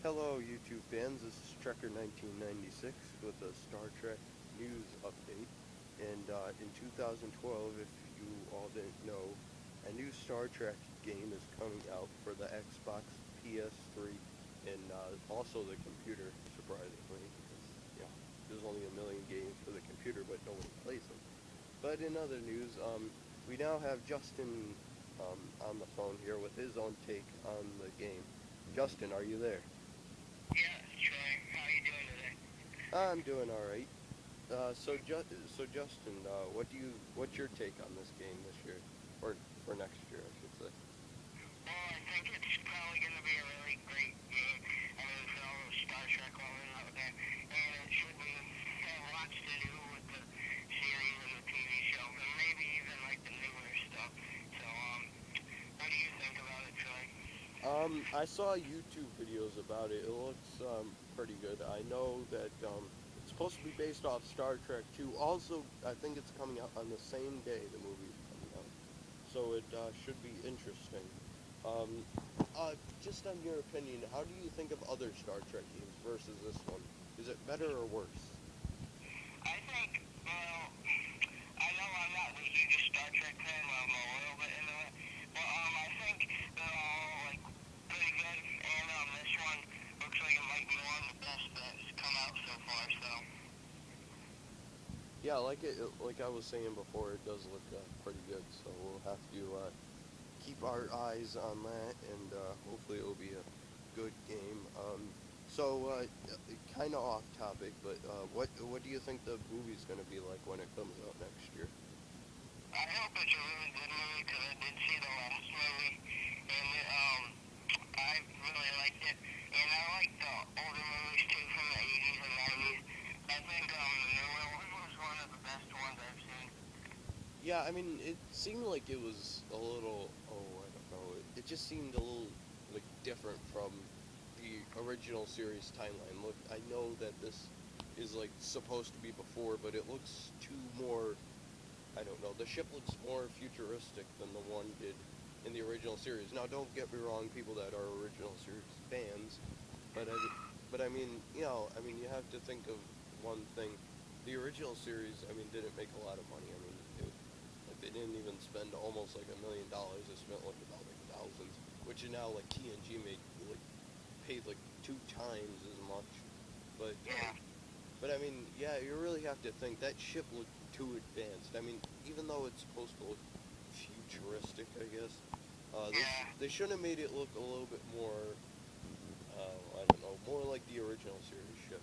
Hello, YouTube fans. This is Trekker 1996 with a Star Trek news update. And in 2012, if you all didn't know, a new Star Trek game is coming out for the Xbox, PS3, and also the computer, surprisingly, because yeah, there's only a million games for the computer, but nobody plays them. But in other news, we now have Justin on the phone here with his own take on the game. Justin, are you there? Yeah, Troy, how you doing today? I'm doing all right. So Justin, what's your take on this game this year, or for next year, I should say? Well, I think it's probably going to be a really great game. I mean, for all those Star Trek lovers out there, and it should be have lots to do with the series and the TV show, and maybe even like the newer stuff. So, what do you think about it, Troy? I saw YouTube videos about it. It looks pretty good. I know that it's supposed to be based off Star Trek 2. Also, I think it's coming out on the same day the movie's coming out, so it should be interesting. Um, just on your opinion, how do you think of other Star Trek games versus this one? Is it better or worse? I think, well, I know I'm not the hugest Star Trek fan, but I'm a little bit into it. But I think they're all like pretty good, and this one looks like it might be one of the best that's come out so far. So. Yeah, like I was saying before, it does look pretty good. So we'll have to keep our eyes on that, and hopefully it'll be a good game. Kind of off topic, but what do you think the movie's gonna be like when it comes out next year? I hope it's a really good movie because I did see the last movie and I really liked it. And I like the older movies too from the 80s and 90s. I think the newer one was one of the best ones I've seen. Yeah, I mean, it seemed like it was a little. Oh, I don't know. It just seemed a little like different from the original series timeline. Look, I know that this is like supposed to be before, but it looks too more. I don't know. The ship looks more futuristic than the one did in the original series. Now, don't get me wrong, people that are original series fans, but I mean, you have to think of one thing. The original series, I mean, didn't make a lot of money. I mean, like they didn't even spend almost like $1 million. They spent like about like thousands, which is now like TNG make like paid like 2 times as much. But Yeah, I mean, yeah, you really have to think that ship looked too advanced. I mean, even though it's supposed to look futuristic, I guess, yeah, they should have made it look a little bit more, I don't know, more like the original series ship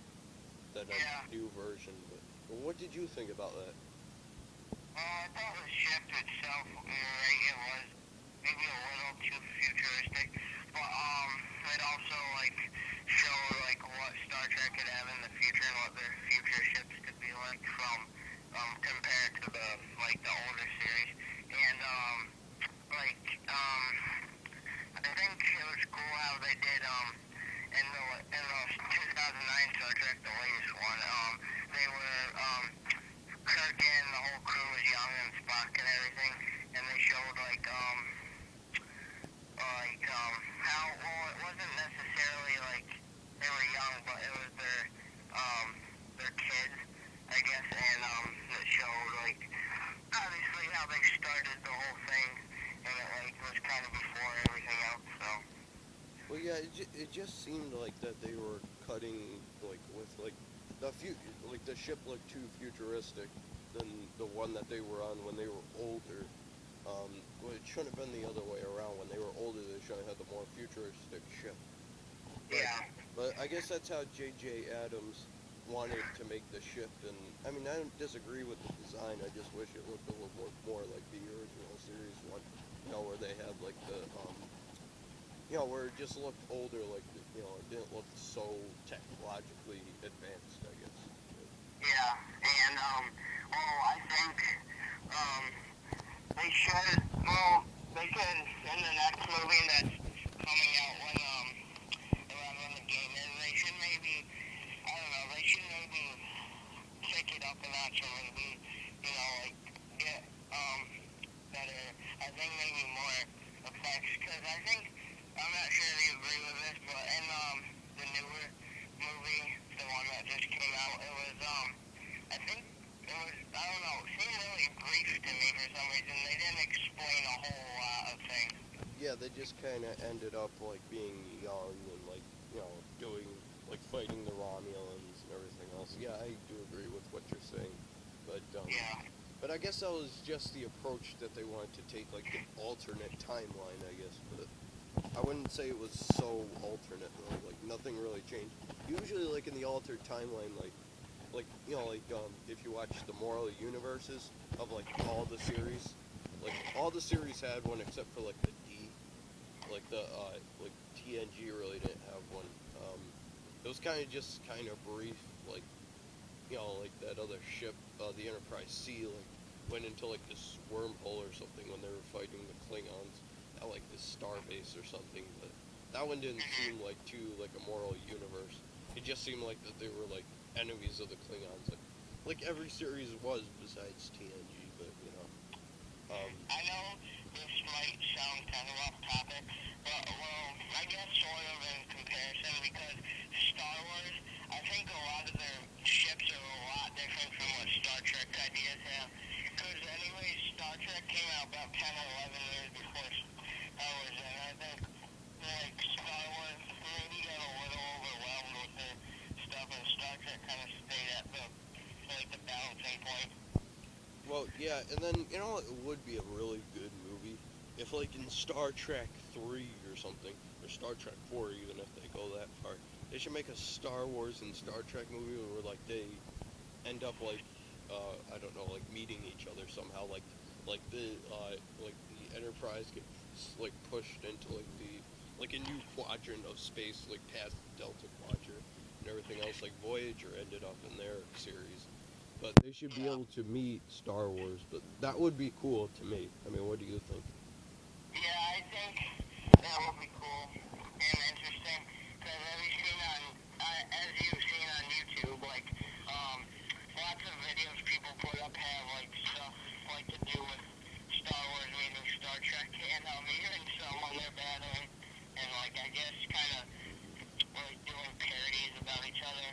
than a yeah. new version. But what did you think about that? I thought the ship itself, you're right, it was maybe a little too futuristic. But it also like showed like what Star Trek could have in the future and what their future ships could be like from compared to the like the older series. And like I think it was cool how they did in the 2009 Star Trek, the latest one. They were Kirk and the whole crew was young and Spock and everything, and they showed how well it wasn't necessarily like they were young, but it was their kids, I guess, and it showed like obviously how they started the whole thing, and it like was kind of before everything else. So Well, yeah, it just seemed like that they were cutting like with like like the ship looked too futuristic than the one that they were on when they were older. Well, it shouldn't have been the other way around. When they were older, they should have had the more futuristic ship. But yeah, I guess that's how J.J. Adams wanted to make the ship. And I mean, I don't disagree with the design. I just wish it looked a little more like the original series one. Where they had like where it just looked older, like it didn't look so technologically advanced, I guess. yeah, and I think um they should they could in the next movie that's coming out around when the game is, they should maybe I don't know, they should maybe kick it up a notch or maybe, like get better, I think maybe more effects, because I think, I'm not sure if you agree with this, but in the new ended up like being young and like doing like fighting the Romulans and everything else. Yeah, I do agree with what you're saying, but Yeah. but I guess that was just the approach that they wanted to take, like the alternate timeline, I guess. But I wouldn't say it was so alternate though. Like nothing really changed. Usually, like in the altered timeline, like if you watch the moral universes of like all the series, like all the series had one except for like the D, like TNG really didn't have one. It was kind of brief, like like that other ship, the Enterprise C, like went into like this wormhole or something when they were fighting the Klingons at like this star base or something. But that one didn't seem like too like a moral universe. It just seemed like that they were like enemies of the Klingons, like every series was besides TNG. But I know this might sound kind of off topic, but well, I guess sort of in comparison because Star Wars, I think a lot of their ships are a lot different from what Star Trek ideas have. Because anyway, Star Trek came out about 10 or 11 years before Star Wars, and I think like Star Wars maybe got a little overwhelmed with their stuff, and Star Trek kind of stayed at the balancing point. well, yeah, and then it would be a really good movie if, like, in Star Trek 3 or something, or Star Trek 4, even if they go that far, they should make a Star Wars and Star Trek movie where, like, they end up, like, I don't know, like, meeting each other somehow, like the Enterprise gets, like, pushed into, like, a new quadrant of space, like, past the Delta Quadrant and everything else, like, Voyager ended up in their series. But they should be Yeah. able to meet Star Wars. But that would be cool to me. I mean, what do you think? Yeah, I think that would be cool and interesting. Because have you seen as you've seen on YouTube, like, lots of videos people put up have, like, stuff, like, to do with Star Wars meeting Star Trek and, even someone they're battling. And, like, I guess kind of, like, doing parodies about each other.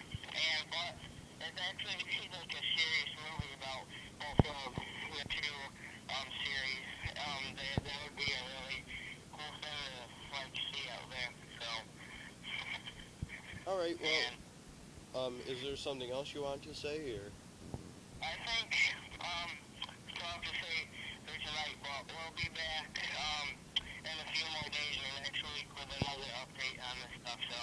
But it's actually, like, a serious movie about both of the two, series. That would be a really cool thing to like see out there. So, All right. Well, and is there something else you want to say, or? I think tough to say for tonight, but we'll be back in a few more days or next week with another update on this stuff. So,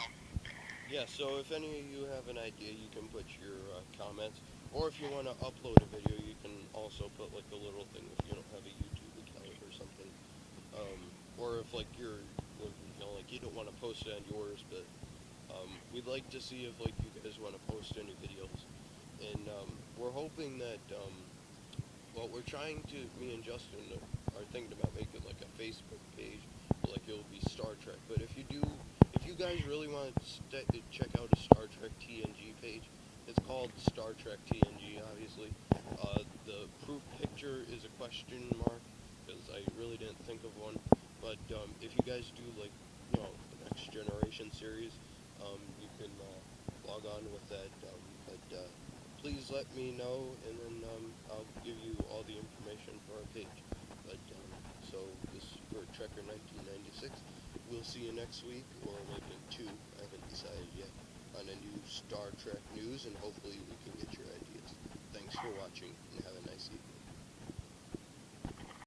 Yeah. So if any of you have an idea, you can put your comments, or if you want to upload a video, you can also put like a little thing if you don't have a YouTube account or something. Or if like like you don't want to post it on yours, but we'd like to see if like you guys want to post any videos, and we're hoping that well, we're trying to. Me and Justin are thinking about making like a Facebook page, like it'll be Star Trek. But if you guys really want to check out a Star Trek TNG page, it's called Star Trek TNG. Obviously, the proof picture is a question mark because I really didn't think of one. But if you guys do like the Next Generation series, you can log on with that. But please let me know, and then I'll give you all the information for our page. But so this for Trekker 1996. We'll see you next week, or maybe in 2. I haven't decided yet on a new Star Trek news, and hopefully we can get your ideas. Thanks for watching, and have a nice evening.